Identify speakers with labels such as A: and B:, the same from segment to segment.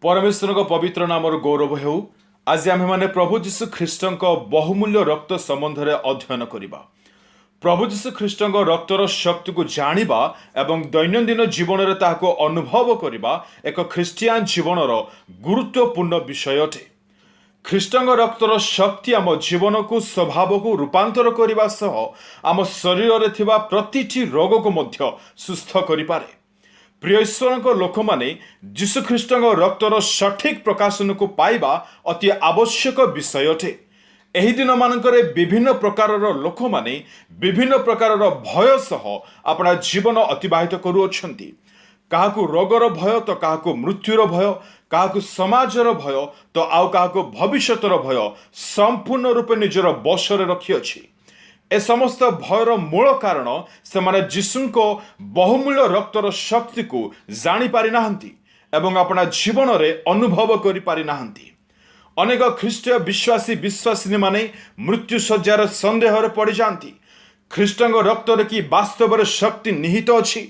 A: परमेश्वर को पवित्र नाम गौरव हो। आज आम मैंने प्रभु जीशु ख्रीष्ट बहुमूल्य रक्त संबंध में अध्ययन करवा। प्रभु जीशु ख्रीष्ट रक्तर शक्ति को जानिबा एवं दैनंदिन जीवन में ताको अनुभव करवा एक ख्रीष्टियान जीवन गुरुत्वपूर्ण विषय अटे। ख्रीष्ट रक्तर शक्ति आम जीवन को स्वभाव को रूपांतर करने सह आम शरीर में थिबा प्रतिटी रोग को मध्य सुस्थ करिपारे। प्रिय ईश्वर लोक मैंने जीशुख्रीष्ट रक्तर सठिक प्रकाशन को पाइबा अति आवश्यक विषय अटे। एही दिन मानकरे विभिन्न प्रकार लोक मैंने विभिन्न प्रकार भय सह अपना जीवन अतिबाहित करुअछंती। काहाकू रोगर भय तो काहाकू मृत्युर भय, काहाकू समाजर भय तो आउ काहाकू भविष्यतर भय संपूर्ण रूपे निजर बशरे रखिअछि। ए समस्त भयर मूल कारण से माने जीशुको बहुमूल्य रक्तर शक्ति को जानी पारि नाहंती एवं अपना जीवन रे अनुभव करि पारि नाहंती। अनेक ख्रीष्टीय विश्वासी माने मृत्यु सज्जार संदेह रे पड़ जाती। ख्रीष्टंग रक्तर की वास्तव रे शक्ति निहित अछि,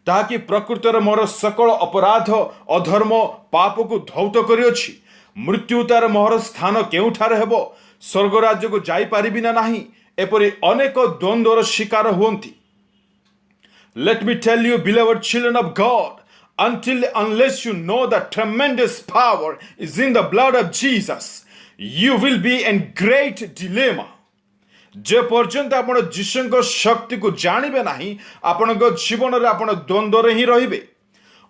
A: ताकि प्रकृतर मोर सकल अपराध अधर्म पाप को धौत करिअछि। मृत्यु तार मोहर स्थान केउठारे हेबो, स्वर्ग राज्य को जाई पारिबि ना नाही, एपरि अनेक द्वंद्वर शिकार हुअन्ति। Let me tell you, beloved children of God, unless you know the tremendous power is in the blood of Jesus, you will be in great dilemma. जे पर्यंत आपण जीशुଙ୍କ शक्ति को जानिबे नाही, आपणक जीवन रे आपण द्वंद्वर ही रहिबे।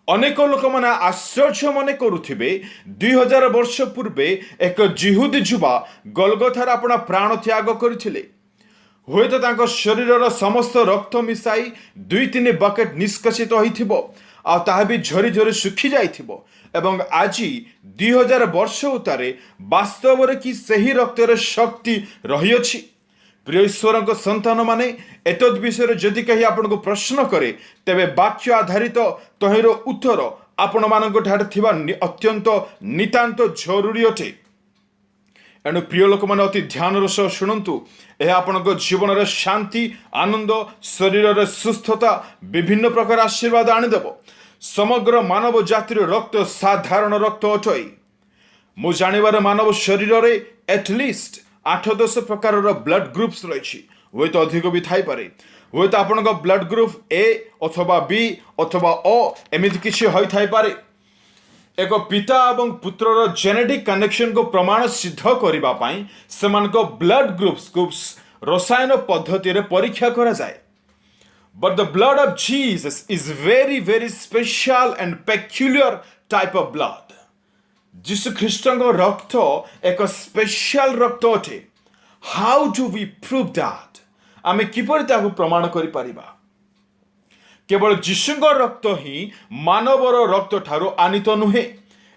A: अनेक लोक माने आश्चर्य मने करुथिबे 2000 वर्ष पूर्वे एक जिहुदी जुबा गलगथार आपण प्राण त्याग करथिले। हुए तो तांको शरीर समस्त रक्त मिसाई 2-3 बकेट निष्कासित होइथिबो आ ताहा भी झरी झरी सुखी जाइथिबो एवं आज 2000 वर्ष उतारे वास्तव रे कि सही रक्तर शक्ति रही अछि। प्रिय ईश्वर संतान माने एतद विषय जदि कही आपन को प्रश्न करे तेबे वाक्य आधारित तहिर उत्तर आपण मानक ठार थिबा अत्यंत नितांत जरूरी अटे। एणु प्रिय लोक मैंने अति ध्यान सह शुणु। यह आपण जीवन में शांति आनंद शरीर में सुस्थता विभिन्न प्रकार आशीर्वाद आनीदेव। समग्र मानव जातिर रक्त साधारण रक्त अटई। मु जानिबार मानव शरीर में एटलिस्ट 8-10 प्रकार ब्लड ग्रुप्स रही, हुए तो अधिक भी थाई पारे। हुए तो आपण ब्लड ग्रुप ए अथवा बी अथवा ओ एमती किसी होई थाई पारे। एक पिता एवं पुत्रर जेनेटिक कनेक्शन को प्रमाण सिद्ध करबा पई सेमानको ब्लड ग्रुप्स को रसायन पद्धति रे परीक्षा करा जाए। But the blood of Jesus is very very special and peculiar type of blood. जीसु ख्रीष्टଙ୍କ रक्त एक स्पेशल रक्त अटे। How do we prove that? आमे किपरि ताको प्रमाण करि परिबा? केवल जीशुଙ୍କ रक्त ही मानवर रक्त ठारो आनित नुहे।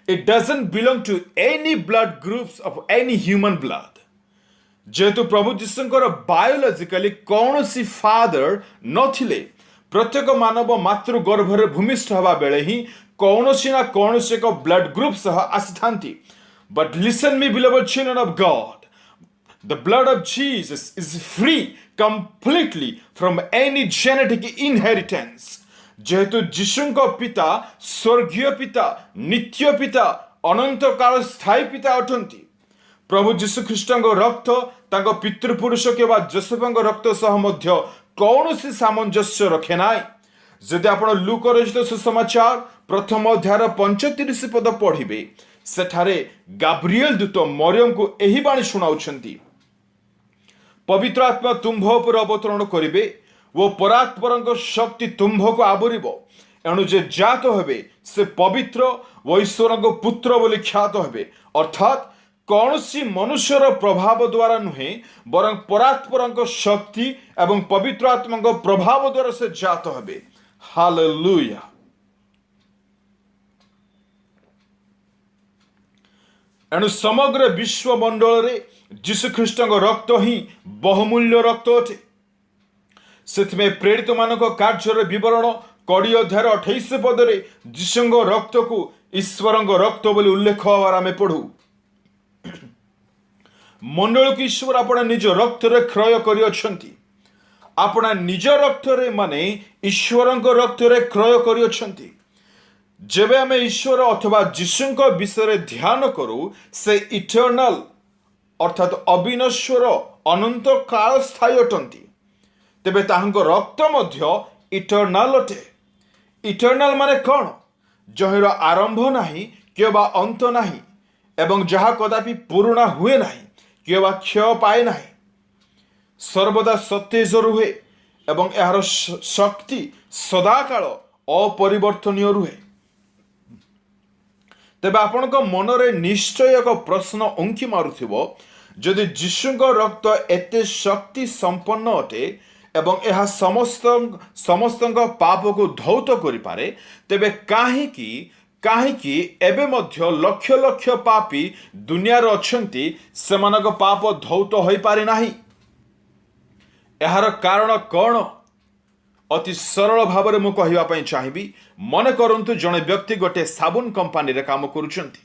A: It doesn't belong to any blood groups of any human blood. जेहेतु प्रभु जीशुଙ୍କର बायोलॉजिकली कौन सी फादर नथिले, प्रत्येक मानव मातृ गर्भरे भूमिष्ठ हवा बेले ही कौन सी ना कौन सी एक ब्लड ग्रुप सह आसिथांती। But listen me beloved children of God, the blood of Jesus is free completely from any genetic inheritance. जेहेतु जीशुଙ୍କ पिता स्वर्गीय पिता, नित्य पिता, अनंत काल स्थायी पिता अटंती। प्रभु जीशु ख्रीष्टଙ୍କ रक्त तांको पितृपुरुष केवा जोसेफଙ୍କ रक्त सह मध्य कौनसी सामंजस्य रखे नाई। जदि आपण लूक रचित सुसमाचार प्रथम अध्याय 35 पद पढ़िबे, सेठारे गाब्रिएल दूत मरियम को एही बाणी सुनाउछंती। पवित्र आत्मा तुम्भ उपर अवतरण करिवे, वो परात्पर शक्ति तुम्भ को आवरिबो। एणु जे जात हेबे से पवित्र व ईश्वर पुत्र बोली ख्यात हेबे। अर्थात कौनसी मनुष्यर प्रभाव द्वारा नुहे, बरं परात्पर शक्ति एवं पवित्र आत्मा प्रभाव द्वारा से जात हेबे। हालेलुया। एणु समग्र विश्व मंडल रे जीशुख्रीष्ट रक्त ही बहुमूल्य रक्त अटे। से प्रेरित मानक कार्यर विवरण 20 अध्याय 28 पदरे जीशुଙ୍କ रक्त को ईश्वर रक्त बोली उल्लेख हवार आमे पढ़ू। मंडल को ईश्वर अपना निज रक्त रे क्रय करियछंती। अपना निज रक्त रे माने ईश्वर रक्त रे क्रय करियछंती। जेबे आम ईश्वर अथवा जीशुଙ୍କ विषय ध्यान करू से इटर्नाल अर्थात अविनश्वर अनंत काल स्थायी अटंती तेबे ताहांको रक्त मध्य इटर्नाल अटे। इटर्नाल माने कौन? जहिर आरंभ नाही किबा अंत नाही एवं जहा कदापि पूर्ण हुए नाही किबा क्षय पाए नाही, सर्वदा सतेज रुहे एवं यार शक्ति सदाकाल अपरिवर्तनीय रुहे। तेबे आपण मनरे निश्चय एक प्रश्न उंकी मारुथिबो, जदि जीशुଙ୍କ रक्त एते शक्ति संपन्न अटे एवं यह समस्त पाप को धौत करि पारे, तेबे काहेकि एबे मध्य लक्ष लक्ष पापी दुनिया रे अछंती सेमानक पाप धौत होई पारे नाही? यार कारण कौन? अति सरल भाव में कहवा चाहिए। मन करंतु जड़े व्यक्ति गोटे साबुन कंपानी रे काम करुछंती,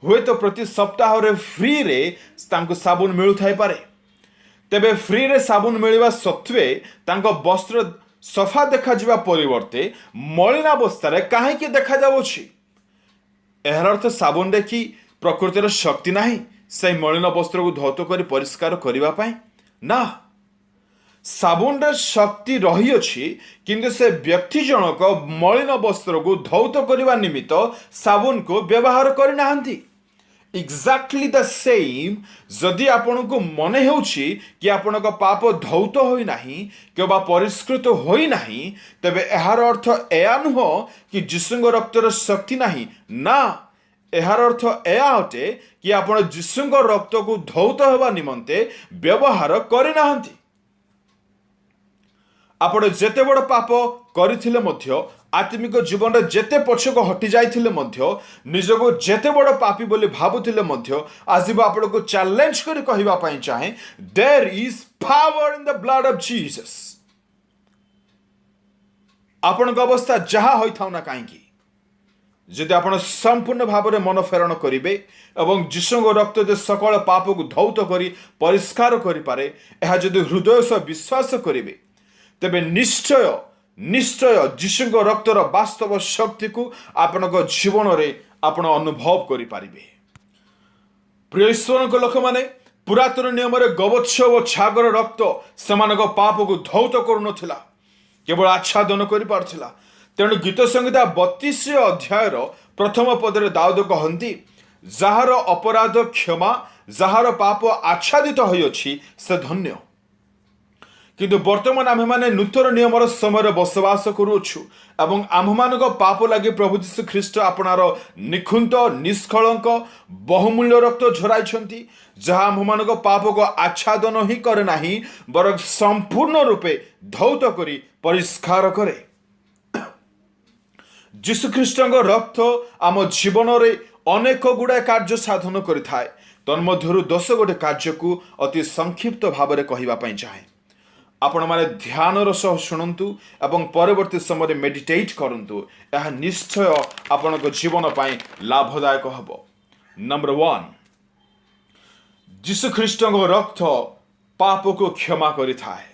A: हुए तो प्रति सप्ताह रे फ्री रे तांको साबुन मिलु थाई पारे, तेबे फ्री रे साबुन मिलवा सत्वे तांको वस्त्र सफा देखा जिबा परिवर्ते मलिनावस्था रे काहेकि देखा जाउछि? एहर अर्थ साबुन रे कि प्रकृतिर शक्ति नाही से मलिन वस्त्र को धौत करी परिष्कार करबा पई ना। साबुन रे शक्ति रही अछि, किंतु से व्यक्ति जनक मलिन वस्त्र को धौत करबा निमित्त साबुन को व्यवहार करि नाहंती। एक्जाक्टली द सेम जदि आपण को मने हेउछि कि आपण को पाप धौत होई नाही केबा परिष्कृत होई नाही, तबे एहार अर्थ एया नुह कि जीशुଙ୍କ रक्तर शक्ति नाही ना। एहार अर्थ एया अटे कि आपण जीशुଙ୍କ रक्त को धौत हेबा निमंते व्यवहार करि नाहंती। आपण जेते बड़ पाप करिथिले मध्य, आत्मिक जीवन रे जेते पछको हटि जाइथिले मध्य, निजको जेते बड़ पापी बोली भाबुथिले मध्य, आज आपण को चैलेंज करी कहबा पई चाहे, there is power in the blood of Jesus. आपण को अवस्था जहा होई थाउ ना काहेकि, जदि आपण संपूर्ण भाव में मन फेरण करिवे एवं जीशुଙ୍କ रक्त जे सकल पाप को धौत करी परिष्कार करि पारे, एहा जदि हृदय से विश्वास करिवे, तेबे निश्चय निश्चय जीशुଙ୍କ रक्तर वास्तव शक्ति को आपण जीवन रे आपण अनुभव करि पारिबे। प्रिय ईश्वरଙ୍କ लोक माने पुरातन नियम रे गवत्स और छागर रक्त सेमानक पाप को धौत करू नथिला, केवल आच्छादन करि पारथिला। तेणु गीत संहिता 32 अध्याय प्रथम पदरे दाऊद कहती, जार अपराध क्षमा, जार पाप आच्छादित होइछि से धन्य। किंतु वर्तमान आम मैंने नूतन नियमर समय बसवास करुछु एवं आम मान पाप लगे प्रभु जीशु ख्रीष्ट आपणार निखुंत निष्कलंक बहुमूल्य रक्त झराई, जहाँ आम मान पाप को आच्छादन ही करे नाही बर संपूर्ण रूपे धौत करी परिष्कार करे। जीशु ख्रीष्ट रक्त आम जीवन रे अनेक गुड़ा कार्य साधन करिथाए। तन्मध्यरु 10 गोटे कार्य को अति संक्षिप्त भाव में कहवाई चाहे। आपण माने ध्यान सह शुणु एवं परवर्ती समय मेडिटेट करंतु, यह निश्चय आपण जीवन पाई लाभदायक हबो। नंबर 1, जीशु ख्रीष्ट रक्त पाप को क्षमा करिथाए।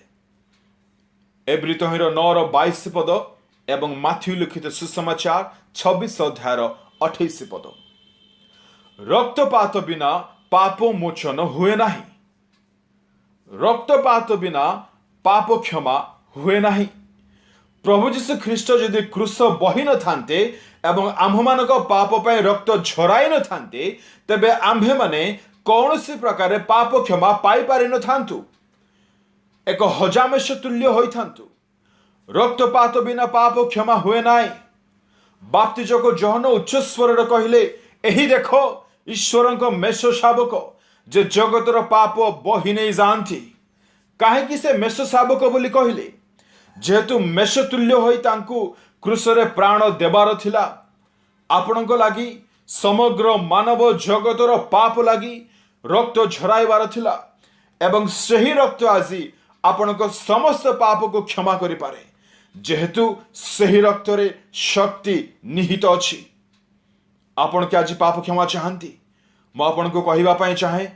A: एब्री तहिर 9:22 पद एवं माथ्यू लिखित सुसमाचार 26 अध्याय 28 पद, रक्तपात बिना पाप मोचन हुए नाही, रक्तपात बिना पाप क्षमा हुए नाही। प्रभु जीशु ख्रीष्ट यदि क्रूस बही न थांते एवं आम्भमानक पाप पाए रक्त झराई न थांते, तेबे आम्भे माने कौनसी प्रकार पाप क्षमा पाई पारि न थांतु, एक हजामेश तुल्य होई थांतु। रक्तपात बिना पाप क्षमा हुए नाई। बाप्तिजक जहन उच्च स्वर कहले, एही देखो ईश्वरक मेष शावक जे जगतर पाप बही नहीं जाती। काहेकि से मेष शावक बोली कहले, जेहेतु मेष तुल्य होई तांकु क्रूसरे प्राण देवार थिला। आपणक लागि समग्र मानव जगतर पाप लागि रक्त झराइबार थिला एवं सही रक्त आजी आपणक समस्त पाप को क्षमा करि पारे, जेहेतु सही रक्त रे शक्ति निहित अछि। आपण के आज पाप क्षमा चाहती, मु आपनको कहबा पई चाहे,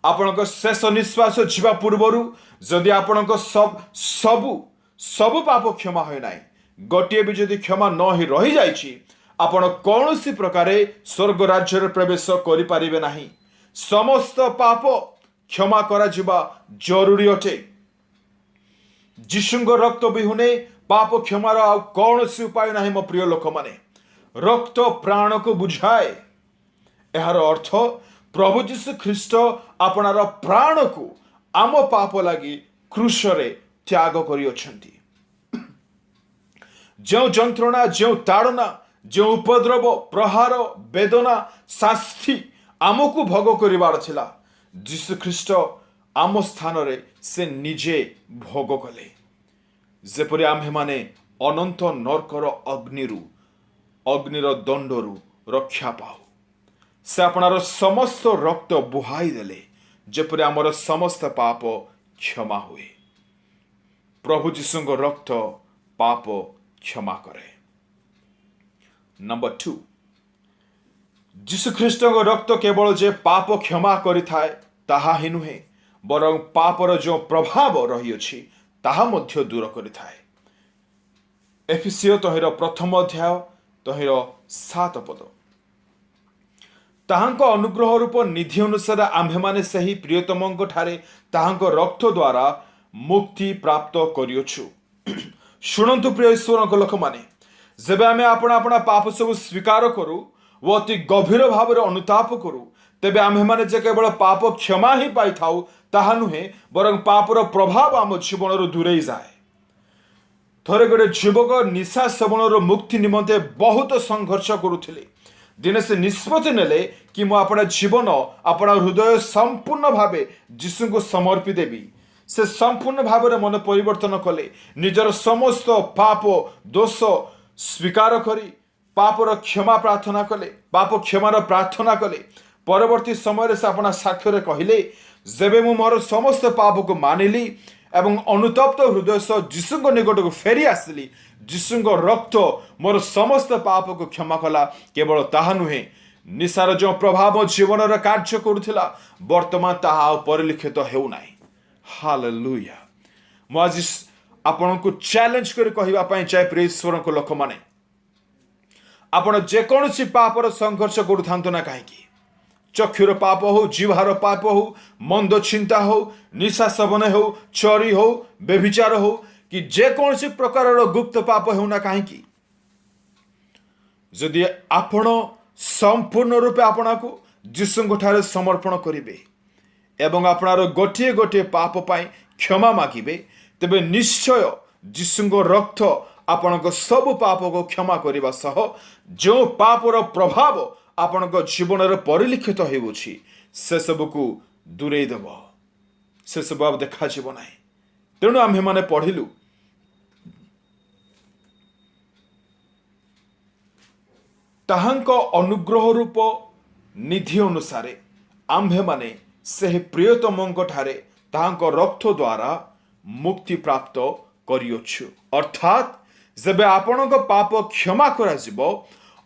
A: आपणक शेष निश्वास जीवा पूर्वरु जदि आपणक सबु पाप क्षमा होय नाही, गोटे भी जदि क्षमा न ही रही जाइछि आपण कौन सी प्रकार स्वर्ग राज्य प्रवेश करें नहीं। समस्त पाप क्षमा करा जिबा जरूरी अटे। जीशुंग रक्त विहुने पाप क्षमार आ कौन सी उपाय नहीं। मो प्रिय लोक माने रक्त प्राण को बुझाए। यार अर्थ प्रभु जीशु ख्रीस्ट आपणार प्राण को आम पाप लगी क्रूशरे त्याग करियछंती। जो जंत्रणा जो ताड़ना जो उपद्रव प्रहार वेदना शास्ति आमको भोग करिवार थिला जीशु ख्रीस्ट आम स्थान रे से निजे भोग कले। जेपरि आम्हे माने अनंत नरकर अग्निर दंडरू रक्षा पाऊ। से आपणार समस्त रक्त बुहाई देले जेपरि आमर समस्त पाप क्षमा हुए। प्रभु जीशुंग रक्त पाप क्षमा करे। नंबर 2, जीशु ख्रीस्ट रक्त केवल जे पाप क्षमा करिथाए ताहा ही नुहे बरं पापर जो प्रभाव रही अछि ताहा मध्य दूर करिथाए। एफिसियो तहिर प्रथम अध्याय तहिर 7 पद। ताहांको अनुग्रह रूप निधि अनुसार आम्भे माने सही प्रियतमंक ठारे ताहांको रक्त द्वारा मुक्ति प्राप्त करियोछु। शुणंतु प्रिय ईश्वर लोक माने जेबे आमे अपना अपना पाप सब स्वीकार करू वो अति गभीर भाव अनुताप करू तेबे आम्भे माने जे केवल पाप क्षमा ही पाई थाउ ताहा नुहे बरं पापर प्रभाव आम जीवन रु दूरे जाए। थरे गोटे युवक निशा सेवन मुक्ति निमंते बहुत संघर्ष करुथिले। दिने से निष्पत्ति नेले कि मु अपना जीवन अपना हृदय संपूर्ण भावे जीशु को समर्पी देवी। से संपूर्ण भाव मन परिवर्तन कले निजर समस्त पाप दोष स्वीकार करी पापर क्षमा प्रार्थना कले पाप क्षमार प्रार्थना कले। परवर्ती समय से अपना साक्ष्य कहले जेबे मु मोर समस्त पाप को मानिली एवं अनुतप्त हृदय सह जीशुंग निकट को फेरी आसली जीशुंग रक्त मोर समस्त पाप को क्षमा कला। केवल ताहा नुहे निशार जो प्रभाव जीवन कार्य करुथिला वर्तमान ताहा परिलिखित हेउ नाही। हालेलुया। मु आज आपण को चैलेंज कर कहबा पई चाहे प्रिय ईश्वर को लोक माने आपण जे कोनसी पापर संघर्ष करूथांतो ना काहेकि चक्षुर पाप हो जीवार पाप हो मंद चिंता हो निशा सेवन हो चोरी हो व्यभिचार हो कि जे कोनसी प्रकार गुप्त पाप होना काहेकि जदि आपण संपूर्ण रूपे आपना को जीशुंग ठारे समर्पण करिवे एवं आपणार गोटे गोटे पाप पाई क्षमा मागिबे तेबे निश्चय जीशुंग रक्त आपणक सब पाप को क्षमा करने सह जो पापर प्रभाव आपण जीवन में परिलिखित होउछि से सब को दूरे देव से सब अब देखा ना। तेणु आम्हे माने पढ़िलु ताहांको अनुग्रह रूप निधि अनुसार आम्भे माने से प्रियतमंक ठारे ताहांको रक्त द्वारा मुक्ति प्राप्त करियोछु। अर्थात जेबे आपणक पाप क्षमा करा जिवो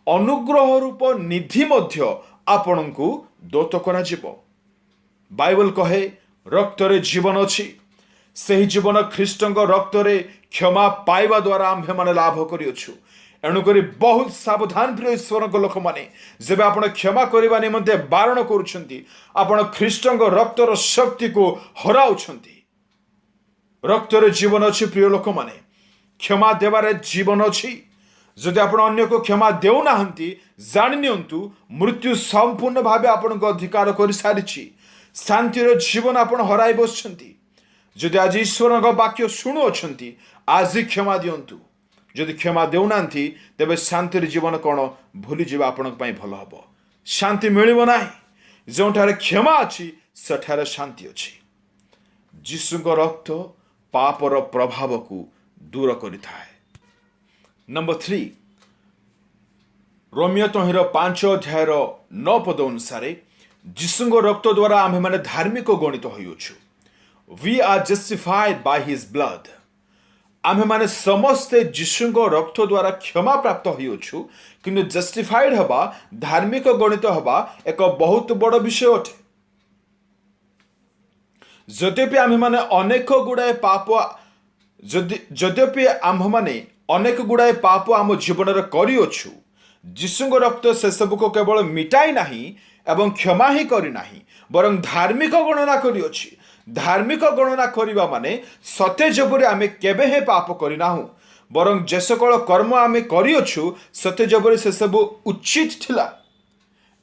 A: अनुग्रह रूप निधि मध्य आपणको दत्त करा जिवो। बाइबल कहे रक्तरे जीवन अछि सही जीवन ख्रीष्टंक रक्तरे क्षमा पाइबा द्वारा आम्भे माने लाभ करियोछु। एणुकरी बहुत सावधान प्रिय ईश्वर लोक माने जेबे आपण क्षमा करबा निमंते बारण करूछंती आपण ख्रीष्टंक रक्तर शक्ति को हराउछंती। रक्तरे जीवन अछि प्रिय लोक माने क्षमा देवारे जीवन अछि। जदि आपण अन्य को क्षमा देउ नाहंती जानि नियंतु मृत्यु संपूर्ण भावे आपण को अधिकार करि सारिछि। शांतिर जीवन आपण हराई बसछंती। जदि आज ईश्वर को वाक्य सुनु अछंती आज क्षमा दियंतु। जदि क्षमा देउ नांती तेबे शांतिर जीवन कोन भूली जीवा आपण पई भलो हबो। शांति मिलिबो नाही। जोठारे क्षमा अछि सेठारे शांति अछि। जीशुଙ୍କ रक्त पापर प्रभाव को दूर करिथाए। नंबर 3 रोमियो तहिर 5 अध्याय 9 पद अनुसार जीशुଙ୍କ रक्त द्वारा आम्हे माने धार्मिक गणित होइछु। We are justified by his blood. आम्हे माने समस्ते जीशुଙ୍କ रक्त द्वारा क्षमा प्राप्त होइछु किंतु जस्टिफाइड हबा धार्मिक गणित हबा एक बहुत बड़ विषय अटे। यद्यपि आम्हे माने अनेक गुड़ाए पाप यद्यपि आम्हे माने अनेक गुड़ाए पाप आम जीवन में करिअछु यीशु रक्त से सब को केवल मिटाई नहीं एवं क्षमा ही करना बरं धार्मिक गणना करिअछि। धार्मिक गणना करवा माने सत्य जबरे आमे केबे हे पाप करना बरं जे सकल कर्म आमे करिअछु सत्य जबरे से सब उचित थिला।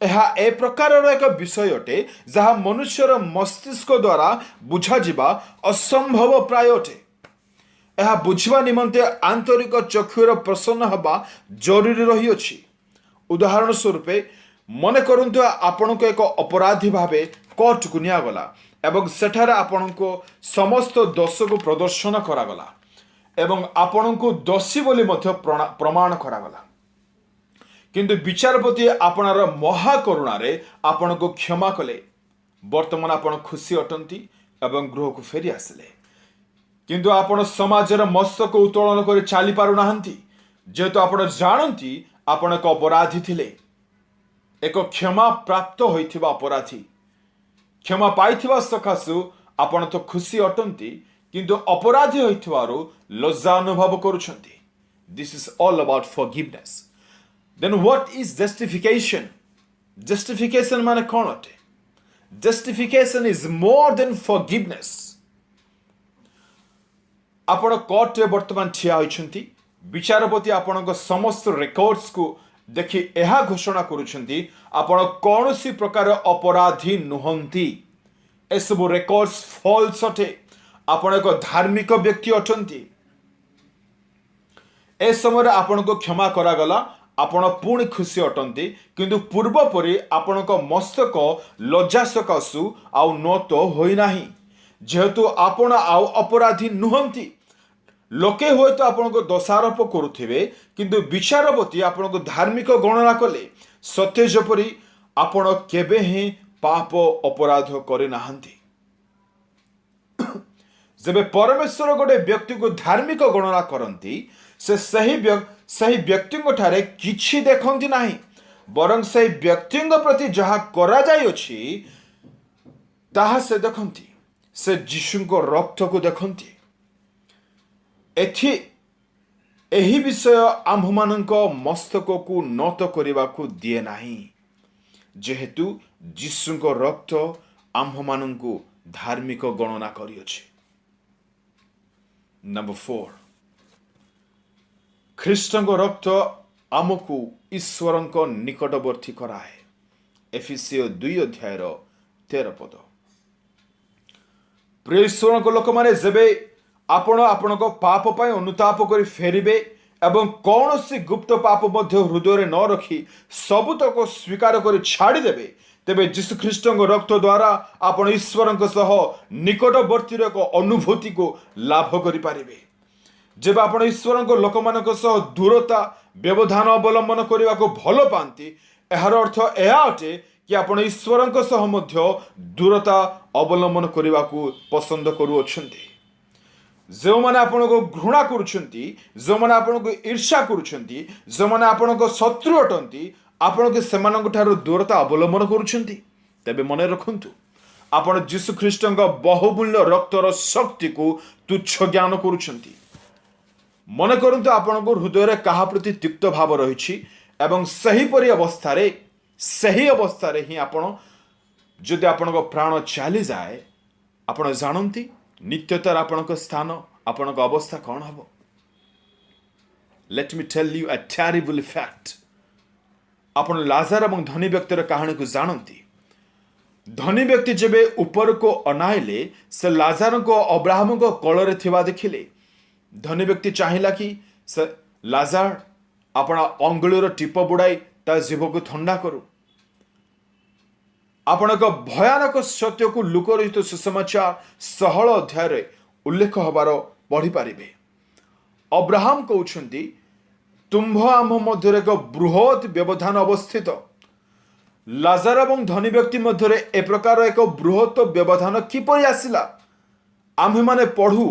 A: यह ए प्रकार एक विषय अटे जहाँ मनुष्यर मस्तिष्क द्वारा बुझा जिबा असंभव प्राय अटे। यह बुझवा निमंते आंतरिक चक्षुर प्रसन्न हवा जरूरी रही अछि। उदाहरण स्वरूप मन करंतु आपण को एक अपराधी भावे कोर्ट को निया गला एवं सेठारे आपण को समस्त दोष को प्रदर्शन करागला एवं आपण को दोषी बोली मध्य प्रमाण करागला, किंतु विचारपति आपणार महाकरुणारे आपण को क्षमा कले। वर्तमान आपण खुशी अटंती एवं गृह को फेरी आसिले, किंतु आपण समाजर मस्तक उत्तोलन कर चली पारु नाहंती जेहेतु आपण जानती आपण एक अपराधी थिले, एक क्षमा प्राप्त होइथिबा अपराधी। क्षमा पाइथिबा सकाशु आपण तो खुशी अटंती किंतु अपराधी होइथिबारु लज्जा अनुभव करूछंती। This is all about forgiveness. Then what is justification? Justification माने कोन अटे? Justification is more than forgiveness. आपण कोर्ट रे वर्तमान ठिया होइछंती, विचारपति आपण समस्त रेकॉर्ड्स को देखि एहा घोषणा करुछंती आपण कौनसी प्रकार अपराधी नुहंती। ए सब रेकॉर्ड्स फॉल्स अटे। आपण एक धार्मिक व्यक्ति अटंती। ए समय आपण को क्षमा करा गला, आपण पुणी खुशी अटंती, किंतु पूर्व परि आपण को मस्तक लज्जा सकाशु आउ न तो होई नाही जेहेतु आपण आउ अपराधी नुहंती। लोके हुए तो आपण को दोषारोप करुथिबे किंतु विचारपति आपण को धार्मिक गणना कले सत्य जपरी आपण केबे ही पाप अपराध करे नाहंती। जबे परमेश्वर गोटे व्यक्ति को धार्मिक गणना करती से सही व्यक्ति ठारे किछि देखंती नाही बरं सही व्यक्ति प्रति जहा करा जाय अछि ताहा से देखंती। से यीशु को रक्त को देखंती। एही विषय आम्भमानंक मस्तक को नत करने को दिए नाही जेहेतु यीशु को रक्त आम्भमानंकु धार्मिक गणना करिअछि। नंबर 4, ख्रीष्टଙ୍କ रक्त आमको ईश्वरଙ୍କ निकटवर्ती कराए। एफिसियो 2:13। प्रिय ईश्वरଙ୍କ लोक माने जेबे आपण आपणक पाप पाई अनुताप करी फेरिबे एवं कौन सी गुप्त पाप मध्य हृदय न रखी सबुतक स्वीकार कर छाड़ी देबे तेबे यीशु ख्रीष्टଙ୍କ रक्त द्वारा आपण ईश्वरଙ୍କ सह निकटवर्ती एक अनुभूति को लाभ करि पारिबे। जेबे आपण ईश्वरଙ୍କ लोकमानक सह दूरता व्यवधान अवलंबन करने को भल पाती यार अर्थ यह अटे कि आपण ईश्वरଙ୍କ सह मध्य दूरता अवलंबन करने को पसंद करुअछंती। जो मैंने आपण को घृणा करुछंती, जो मैंने आपण को ईर्ष्या करुछंती, जो मैंने आपण को शत्रु अटंती आपण के सेमानक ठारो दूरता अवलंबन करुछंती। तेबे मने रखंतु आपण यीशु ख्रीष्टଙ୍କ बहुमूल्य रक्तर शक्ति को तुच्छ ज्ञान करुछंती। मन करंतु आपण को हृदय रे कहा प्रति तिक्त भाव रहिछि एवं सही परि अवस्था रे ही आपण जदि आपण को प्राण चली जाए आपण जानंती नित्यतार आपण स्थान आपण अवस्था कौन हम। Let me tell you a terrible fact. आपण लाजार और धनी व्यक्तिर कहानी को जानती। धनी व्यक्ति जेबे ऊपर को अनाइले से लाजार को अब्राहम को कଳରେ थिबा देखिले। धनी व्यक्ति चाहिला कि से लाजार आपण अंगुलीर टीप बुड़ाई ता जीव को ठंडा करू। आपण एक भयानक सत्य को लुकरहित सुसमाचार 16 अध्याय उल्लेख हबार पढ़ी पारिबे। अब्राहम कहउछंती तुम्भ आम मध्य एक बृहत व्यवधान अवस्थित। लाजार और धनी व्यक्ति मध्य ए प्रकार एक बृहत व्यवधान किपरि आसिला आम्हे माने पढ़ू।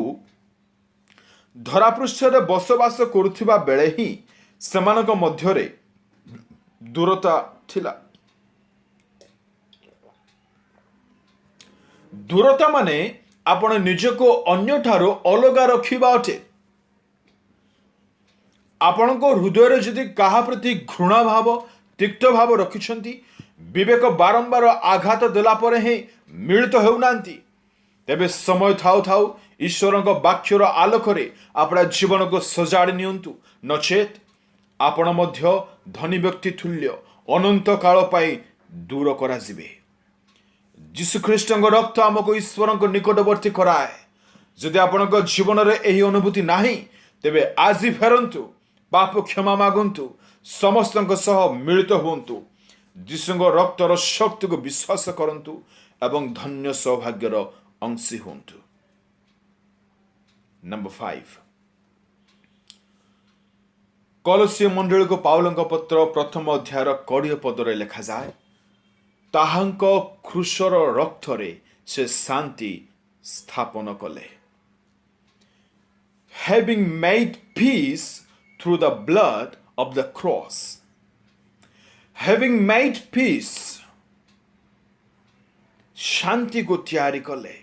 A: धरापृष्ठ बसवास करुथिबा बेले ही सेमानक मध्यरे दूरता थिला। दूरता माने आपण निज को अन्य ठारो अलगा रखिबा अटे। आपण को हृदय जदि कहा प्रति घृणा भाव तिक्त भाव रखिछंती विवेक बारंबार आघात देला परे ही मिलित हेउनांती तेबे समय थाउ थाउ ईश्वर वाक्यर आलोकरे अपना जीवन को सजाड़ी नियंतु नचेत आपण मध्य धनी व्यक्ति तुल्य अनंत काल पाई दूर करा जिवे। जीशुख्रीष्ट रक्त आमको ईश्वर निकटवर्ती कराए। जदि आपण जीवन में यही अनुभूति नहीं तेबे आज फेरंतु पाप क्षमा मागंतु समस्त सह मिलित हुंतु जीशुଙ୍କ रक्तर शक्ति को विश्वास करंतु एवं धन्य सौभाग्यर अंशी हुंतु। नंबर 5 कलसीय मंडली को पाउलଙ୍କ पत्र प्रथम अध्यायर 20 पदरे लिखा जाए ताहांक क्रूसर रक्तरे से शांति स्थापन कले having made peace through the blood of the cross having made peace शांति को तैयारी कले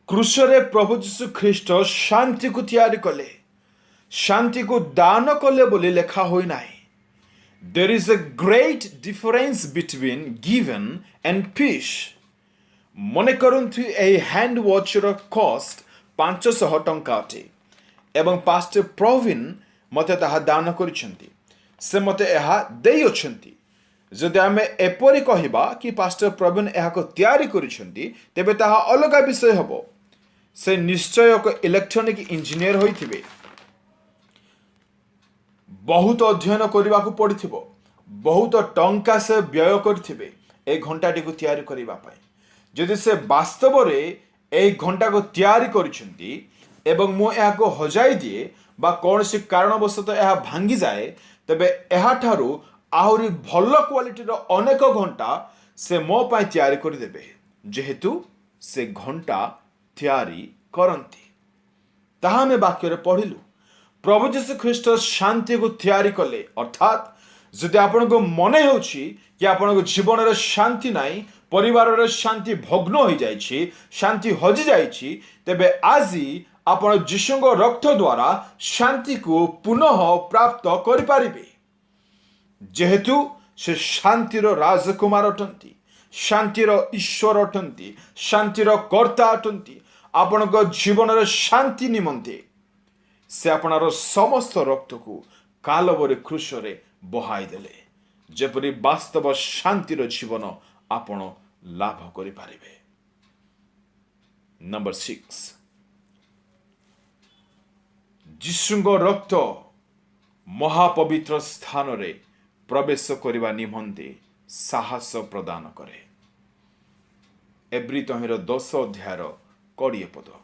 A: क्रूसरे प्रभु यीशु ख्रीष्ट शांति को तैयारी कले शांति को दान कले बोली लिखा होई नाही। There is a great difference between given and peace। मने करंतु ए हैंड वॉच रो कॉस्ट 500 टंका अटे एवं पास्टर प्रवीण मते ताहा दान करिसेंती से मते एहा देई अछंती। जदि आमे एपरि कहिबा कि पास्टर प्रवीण एहा को तैयारी करिसेंती तेबे ताहा अलगा विषय हबो। से निश्चय एक इलेक्ट्रॉनिक इंजीनियर होइथिबे बहुत अध्ययन करने को पड़िथिबो बहुत टंका से व्यय करथिबे ए घंटाटी को तैयारी करिबा पई। जदि से वास्तव रे ए घंटा को तैयारी करिसेंती एवं मो एहा को हजाई दिए बा कोनसी कारणवशत एहा भांगी जाए तबे एहा ठारू आहुरी भल क्वालिटी रो अनेक घंटा से मो पई तैयारी करि देबे जेहेतु से घंटा तैयारी करंती। ताहा में वाक्य रे पढ़िलु प्रभु यीशु ख्रीष्ट शांति को तैयारी कले अर्थात जदि आपण को मने होछि कि आपण को जीवन रे शांति नाही परिवार रे शांति भग्न हो जाइछि शांति हजि जाइछि तेबे आजि आपण यीशुଙ୍କ रक्त द्वारा शांति को पुनः प्राप्त करि पारिबे जेहेतु से शांतिर राजकुमार अटंती शांतिर ईश्वर अटंती शांतिर कर्ता अटंती आपण को जीवन रे शांति निमंते से आपणार समस्त रक्त को कालवरे क्रूसरे बहाई देले जेपरि वास्तव शांतिर जीवन आपण लाभ करि पारिबे। नंबर 6 जीशुଙ୍କ रक्त महापवित्र स्थान रे प्रवेश करने निमंते साहस प्रदान करे। एब्री तहिर 10 अध्यायर 20 पद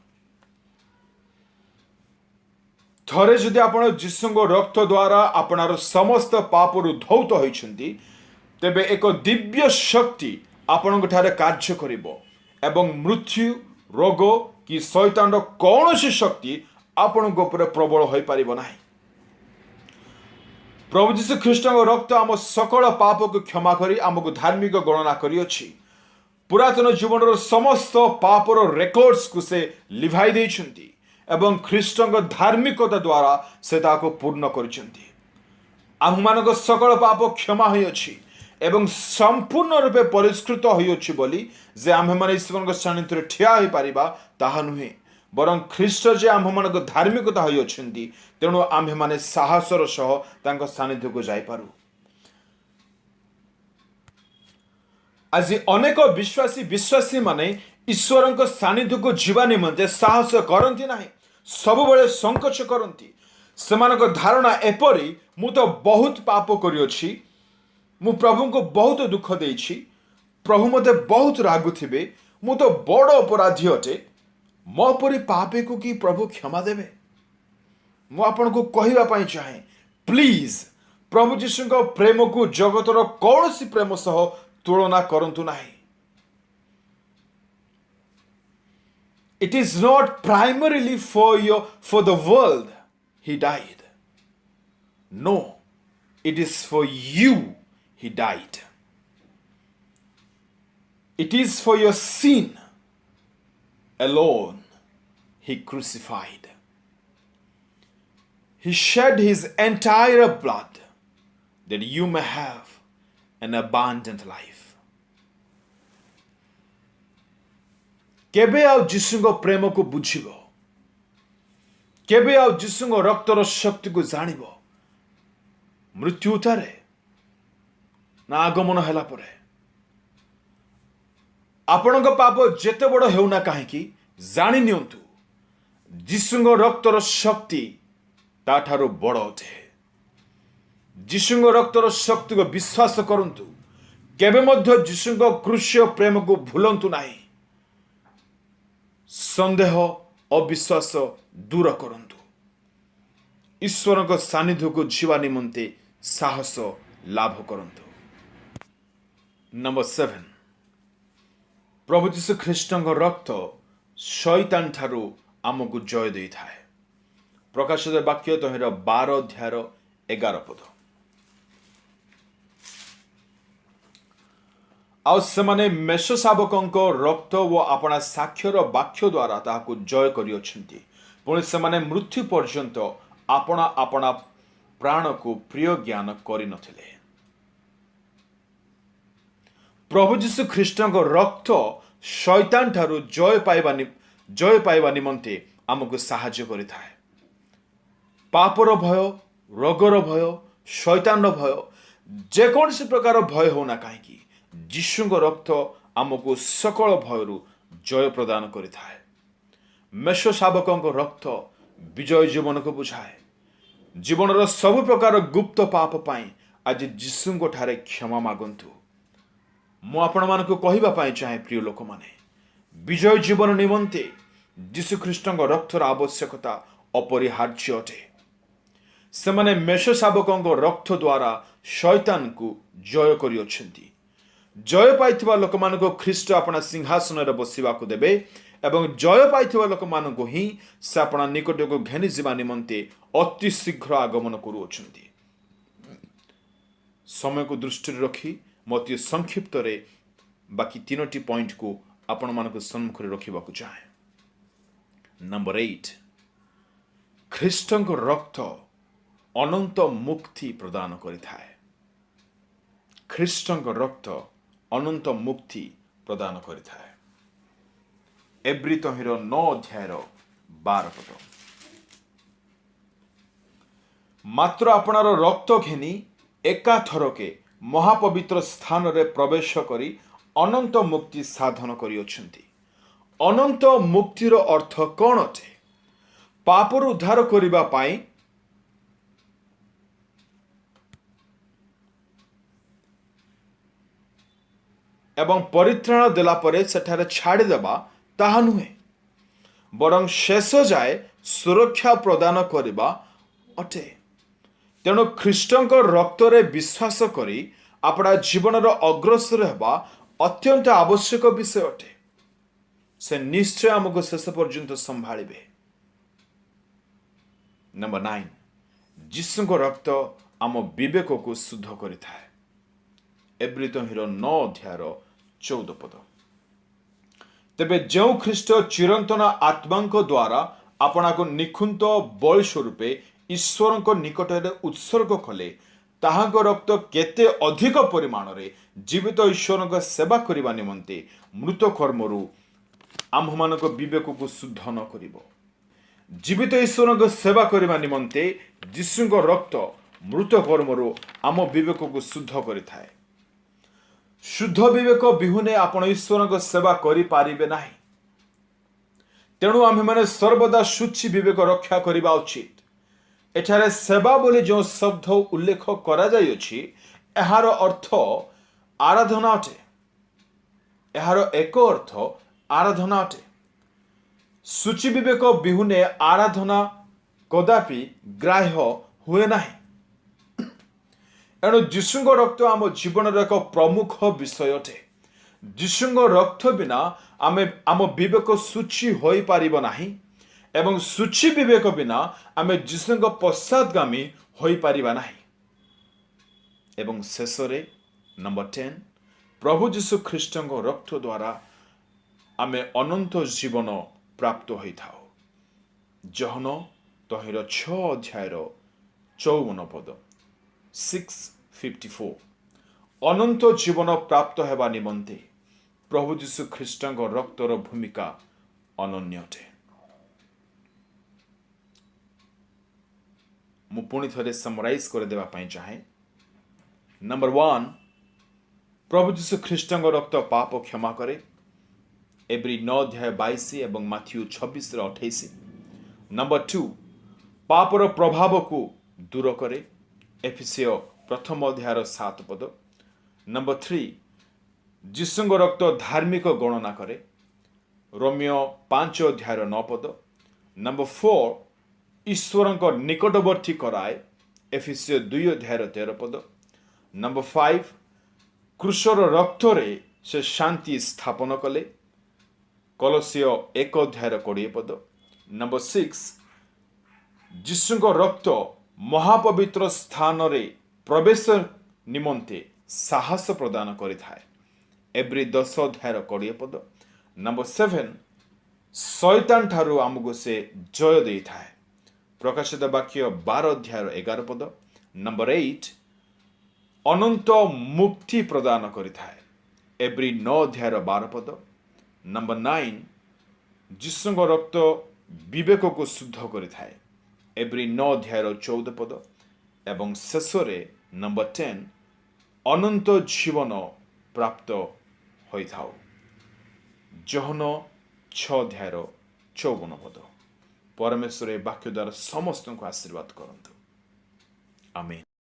A: थरे जदि आपण जीशुଙ୍କ रक्त द्वारा आपणार समस्त पापरु धौत होइछंती तेबे एक दिव्य शक्ति आपणक ठारे कार्य करिवो एवं मृत्यु रोग कि शैतान कौनसी शक्ति आपणक ऊपर प्रबल होई परिबो नाही। प्रभु यीशु ख्रीष्टଙ୍କ रक्त आम सकल पाप को क्षमा करी आमको धार्मिक गणना करी अछि। पुरातन जीवन समस्त पापर रेकॉर्ड्स को से लिभाई देइछंती एवं ख्रीष्टଙ୍କ धार्मिकता द्वारा से ताको पूर्ण करिसेंती। आममानक सकल पाप क्षमा होई अछि एवं संपूर्ण रूपे परिष्कृत होई अछि बोली जे आम्हे माने ईश्वरଙ୍କ सान्निध्य ठिया होई परिबा ताहा नुहे बरं ख्रीष्ट जे आम्भमानक धार्मिकता होई अछंती तेणु आम्हे माने साहसर सह तांक सान्निध्य को जाई पारू। आज अनेक विश्वासी माने ईश्वरଙ୍କ सान्निध्य को जीवा निमंते साहस करंती नाही सब बेले संकोच करंती। सेमानक धारणा एपरी मु तो बहुत पाप करी अछि मु प्रभु को बहुत दुख देइछि प्रभु मते बहुत रागुथिबे मु तो बड़ अपराधी अटे मो परी पापे को कि प्रभु क्षमा देवे। मु आपन को कहिबा पई चाहे प्लीज प्रभु जीशुଙ୍କ प्रेम को जगतर कौनसी प्रेम सह तुलना करंतु नाही। It is not primarily for the world he died. No, it is for you he died. It is for your sin alone he crucified. He shed his entire blood that you may have an abundant life. केबे आउ जीशुଙ୍କ प्रेमକୁ ବୁଝିବ? केबे आउ जीशुଙ୍କ ରକ୍ତର ଶକ୍ତିକୁ ଜାଣିବ? ମୃତ୍ୟୁ ଉତ୍ତାରେ ନା ଆଗମନ ହେଲା ପରେ? ଆପଣଙ୍କ ପାପ ଯେତେ ବଡ଼ ହେଉନା କାହିଁକି ଜାଣି ନିଅନ୍ତୁ, ଯୀଶୁଙ୍କ ରକ୍ତର ଶକ୍ତି ତାଠାରୁ ବଡ଼ ଅଟେ। ଯୀଶୁଙ୍କ ରକ୍ତର ଶକ୍ତିକୁ ବିଶ୍ୱାସ କରନ୍ତୁ। କେବେ ମଧ୍ୟ ଯୀଶୁଙ୍କ କୃଷ୍ୟ ପ୍ରେମକୁ ଭୁଲନ୍ତୁ ନାହିଁ। ସନ୍ଦେହ ଅବିଶ୍ୱାସ ଦୂର କରନ୍ତୁ। ଈଶ୍ୱରଙ୍କ ସାନ୍ନିଧ୍ୟକୁ ଯିବା ନିମନ୍ତେ ସାହସ ଲାଭ କରନ୍ତୁ। ନମ୍ବର 7, ପ୍ରଭୁ ଯୀଶୁ ଖ୍ରୀଷ୍ଟଙ୍କ ରକ୍ତ ଶୈତାନ ଠାରୁ ଆମକୁ ଜୟ ଦେଇଥାଏ। ପ୍ରକାଶିତ ବାକ୍ୟ ତହିଁର 12 ଅଧ୍ୟାୟର 11 ପଦ। ଆଉ ସେମାନେ ମେଷ ଶାବକଙ୍କ ରକ୍ତ ଓ ଆପଣା ସାକ୍ଷ୍ୟର ବାକ୍ୟ ଦ୍ୱାରା ତାହାକୁ ଜୟ କରିଅଛନ୍ତି। ପୁଣି ସେମାନେ ମୃତ୍ୟୁ ପର୍ଯ୍ୟନ୍ତ ଆପଣା ଆପଣା ପ୍ରାଣକୁ ପ୍ରିୟ ଜ୍ଞାନ କରିନଥିଲେ। ପ୍ରଭୁ ଯୀଶୁ ଖ୍ରୀଷ୍ଟଙ୍କ ରକ୍ତ ଶୈତାନ ଠାରୁ ଜୟ ପାଇବା ନିମନ୍ତେ ଆମକୁ ସାହାଯ୍ୟ କରିଥାଏ। ପାପର ଭୟ, ରୋଗର ଭୟ, ଶୈତାନର ଭୟ, ଯେକୌଣସି ପ୍ରକାର ଭୟ ହେଉନା କାହିଁକି, ଯୀଶୁଙ୍କ ରକ୍ତ ଆମକୁ ସକଳ ଭୟରୁ ଜୟ ପ୍ରଦାନ କରିଥାଏ। ମେଷ ଶାବକଙ୍କ ରକ୍ତ ବିଜୟ ଜୀବନକୁ ବୁଝାଏ। ଜୀବନର ସବୁ ପ୍ରକାର ଗୁପ୍ତ ପାପ ପାଇଁ ଆଜି ଯୀଶୁଙ୍କ ଠାରେ କ୍ଷମା ମାଗନ୍ତୁ। ମୁଁ ଆପଣମାନଙ୍କୁ କହିବା ପାଇଁ ଚାହେଁ, ପ୍ରିୟ ଲୋକମାନେ, ବିଜୟ ଜୀବନ ନିମନ୍ତେ ଯୀଶୁଖ୍ରୀଷ୍ଟଙ୍କ ରକ୍ତର ଆବଶ୍ୟକତା ଅପରିହାର୍ଯ୍ୟ ଅଟେ। ସେମାନେ ମେଷ ଶାବକଙ୍କ ରକ୍ତ ଦ୍ୱାରା ଶୈତାନକୁ ଜୟ କରିଅଛନ୍ତି। ଜୟ ପାଇଥିବା ଲୋକମାନଙ୍କୁ ଖ୍ରୀଷ୍ଟ ଆପଣା ସିଂହାସନରେ ବସିବାକୁ ଦେବେ ଏବଂ ଜୟ ପାଇଥିବା ଲୋକମାନଙ୍କୁ ହିଁ ସେ ଆପଣା ନିକଟକୁ ଘେନିଯିବା ନିମନ୍ତେ ଅତି ଶୀଘ୍ର ଆଗମନ କରୁଅଛନ୍ତି। ସମୟକୁ ଦୃଷ୍ଟିରେ ରଖି ମୁଁ ଅତି ସଂକ୍ଷିପ୍ତରେ ବାକି 3ଟି ପଏଣ୍ଟକୁ ଆପଣମାନଙ୍କ ସମ୍ମୁଖରେ ରଖିବାକୁ ଚାହେଁ। ନମ୍ବର 8, ଖ୍ରୀଷ୍ଟଙ୍କ ରକ୍ତ ଅନନ୍ତ ମୁକ୍ତି ପ୍ରଦାନ କରିଥାଏ। ଖ୍ରୀଷ୍ଟଙ୍କ ରକ୍ତ ଅନନ୍ତ ମୁକ୍ତି ପ୍ରଦାନ କରିଥାଏ। ଏବ୍ରୀ ତହିଁର 9 ଅଧ୍ୟାୟର 12 ପଦ। ମାତ୍ର ଆପଣାର ରକ୍ତ ଘେନି ଏକାଥରକେ ମହାପବିତ୍ର ସ୍ଥାନରେ ପ୍ରବେଶ କରି ଅନନ୍ତ ମୁକ୍ତି ସାଧନ କରିଅଛନ୍ତି। ଅନନ୍ତ ମୁକ୍ତିର ଅର୍ଥ କ'ଣ ଅଟେ? ପାପରୁ ଉଦ୍ଧାର କରିବା ପାଇଁ ଏବଂ ପରିତ୍ରାଣ ଦେଲା ପରେ ସେଠାରେ ଛାଡ଼ିଦେବା ତାହା ନୁହେଁ, ବରଂ ଶେଷ ଯାଏ ସୁରକ୍ଷା ପ୍ରଦାନ କରିବା ଅଟେ। ତେଣୁ ଖ୍ରୀଷ୍ଟଙ୍କ ରକ୍ତରେ ବିଶ୍ୱାସ କରି ଆପଣା ଜୀବନର ଅଗ୍ରସର ହେବା ଅତ୍ୟନ୍ତ ଆବଶ୍ୟକ ବିଷୟ ଅଟେ। ସେ ନିଶ୍ଚୟ ଆମକୁ ଶେଷ ପର୍ଯ୍ୟନ୍ତ ସମ୍ଭାଳିବେ। ନମ୍ବର 9, ଯୀଶୁଙ୍କ ରକ୍ତ ଆମ ବିବେକକୁ ଶୁଦ୍ଧ କରିଥାଏ। ଏବ୍ରୀ ତହିଁର 9 ଅଧ୍ୟାୟର 14 ପଦ। ତେବେ ଯେଉଁ ଖ୍ରୀଷ୍ଟ ଚିରନ୍ତନ ଆତ୍ମାଙ୍କ ଦ୍ୱାରା ଆପଣାକୁ ନିଖୁନ୍ତ ବଳି ସ୍ୱରୂପେ ଈଶ୍ୱରଙ୍କ ନିକଟରେ ଉତ୍ସର୍ଗ କଲେ, ତାହାଙ୍କ ରକ୍ତ କେତେ ଅଧିକ ପରିମାଣରେ ଜୀବିତ ଈଶ୍ୱରଙ୍କ ସେବା କରିବା ନିମନ୍ତେ ମୃତ କର୍ମରୁ ଆମ୍ଭମାନଙ୍କ ବିବେକକୁ ଶୁଦ୍ଧ ନ କରିବ। ଜୀବିତ ଈଶ୍ୱରଙ୍କ ସେବା କରିବା ନିମନ୍ତେ ଯୀଶୁଙ୍କ ରକ୍ତ ମୃତ କର୍ମରୁ ଆମ ବିବେକକୁ ଶୁଦ୍ଧ କରିଥାଏ। ଶୁଦ୍ଧ ବିବେକ ବିହୁନେ ଆପଣ ଈଶ୍ୱରଙ୍କ ସେବା କରିପାରିବେ ନାହିଁ। ତେଣୁ ଆମ୍ଭେମାନେ ସର୍ବଦା ଶୁଚି ବିବେକ ରକ୍ଷା କରିବା ଉଚିତ। ଏଠାରେ ସେବା ବୋଲି ଯେଉଁ ଶବ୍ଦ ଉଲ୍ଲେଖ କରାଯାଇଅଛି, ଏହାର ଅର୍ଥ ଆରାଧନା ଅଟେ। ଏହାର ଏକ ଅର୍ଥ ଆରାଧନା ଅଟେ। ଶୁଚି ବିବେକ ବିହୁନେ ଆରାଧନା କଦାପି ଗ୍ରାହ୍ୟ ହୁଏ ନାହିଁ। ଏଣୁ ଯୀଶୁଙ୍କ ରକ୍ତ ଆମ ଜୀବନର ଏକ ପ୍ରମୁଖ ବିଷୟ ଅଟେ। ଯୀଶୁଙ୍କ ରକ୍ତ ବିନା ଆମ ବିବେକ ଶୁଚି ହୋଇପାରିବ ନାହିଁ ଏବଂ ଶୁଚି ବିବେକ ବିନା ଆମେ ଯୀଶୁଙ୍କ ପଶ୍ଚାଦଗାମୀ ହୋଇପାରିବା ନାହିଁ। ଏବଂ ଶେଷରେ ନମ୍ବର 10, ପ୍ରଭୁ ଯୀଶୁ ଖ୍ରୀଷ୍ଟଙ୍କ ରକ୍ତ ଦ୍ୱାରା ଆମେ ଅନନ୍ତ ଜୀବନ ପ୍ରାପ୍ତ ହୋଇଥାଉ। ଜହନ ତହିଁର 6 ଅଧ୍ୟାୟର 54 ପଦ 6:54 ଅନନ୍ତ ଜୀବନ ପ୍ରାପ୍ତ ହେବା ନିମନ୍ତେ ପ୍ରଭୁ ଯୀଶୁ ଖ୍ରୀଷ୍ଟଙ୍କ ରକ୍ତର ଭୂମିକା ଅନନ୍ୟ ଅଟେ। ମୁଁ ପୁଣି ଥରେ ସମରାଇଜ୍ କରିଦେବା ପାଇଁ ଚାହେଁ। ନମ୍ବର 1, ପ୍ରଭୁ ଯୀଶୁ ଖ୍ରୀଷ୍ଟଙ୍କ ରକ୍ତ ପାପ କ୍ଷମା କରେ, ଏବ୍ରୀ 9 ଅଧ୍ୟାୟ 22 ଏବଂ ମାଥ୍ୟୁ 26:28। ନମ୍ବର 2, ପାପର ପ୍ରଭାବକୁ ଦୂର କରେ, ଏଫେସିୟ 1 ଅଧ୍ୟାୟର 7 ପଦ। ନମ୍ବର 3, ଯୀଶୁଙ୍କ ରକ୍ତ ଧାର୍ମିକ ଗଣନା କରେ, ରୋମିଓ 5 ଅଧ୍ୟାୟର 9 ପଦ। ନମ୍ବର 4, ଈଶ୍ୱରଙ୍କ ନିକଟବର୍ତ୍ତୀ କରାଏ, ଏଫେସିୟ 2 ଅଧ୍ୟାୟର 13 ପଦ। ନମ୍ବର 5, କ୍ରୁଶର ରକ୍ତରେ ସେ ଶାନ୍ତି ସ୍ଥାପନ କଲେ, କଲୋସିୟ 1 ଅଧ୍ୟାୟର 20 ପଦ। ନମ୍ବର 6, ଯୀଶୁଙ୍କ ରକ୍ତ ମହାପବିତ୍ର ସ୍ଥାନରେ ପ୍ରବେଶ ନିମନ୍ତେ ସାହସ ପ୍ରଦାନ କରିଥାଏ, ଏବ୍ରୀ 10 ଅଧ୍ୟାୟର 20 ପଦ। ନମ୍ବର 7, ଶୈତାନ ଠାରୁ ଆମକୁ ସେ ଜୟ ଦେଇଥାଏ, ପ୍ରକାଶିତ ବାକ୍ୟ 12 ଅଧ୍ୟାୟର 11 ପଦ। ନମ୍ବର 8, ଅନନ୍ତ ମୁକ୍ତି ପ୍ରଦାନ କରିଥାଏ, ଏବ୍ରୀ 9 ଅଧ୍ୟାୟର 12 ପଦ। ନମ୍ବର 9, ଯୀଶୁଙ୍କ ରକ୍ତ ବିବେକକୁ ଶୁଦ୍ଧ କରିଥାଏ, ଏବ୍ରୀ 9 ଅଧ୍ୟାୟର 14 ପଦ। ଏବଂ ଶେଷରେ ନମ୍ବର 10, ଅନନ୍ତ ଜୀବନ ପ୍ରାପ୍ତ ହୋଇଥାଉ, ଯୋହନ 6 ଅଧ୍ୟାୟର 54 ପଦ। ପରମେଶ୍ୱର ଏ ବାକ୍ୟ ଦ୍ୱାରା ସମସ୍ତଙ୍କୁ ଆଶୀର୍ବାଦ କରନ୍ତୁ। ଆମେନ୍।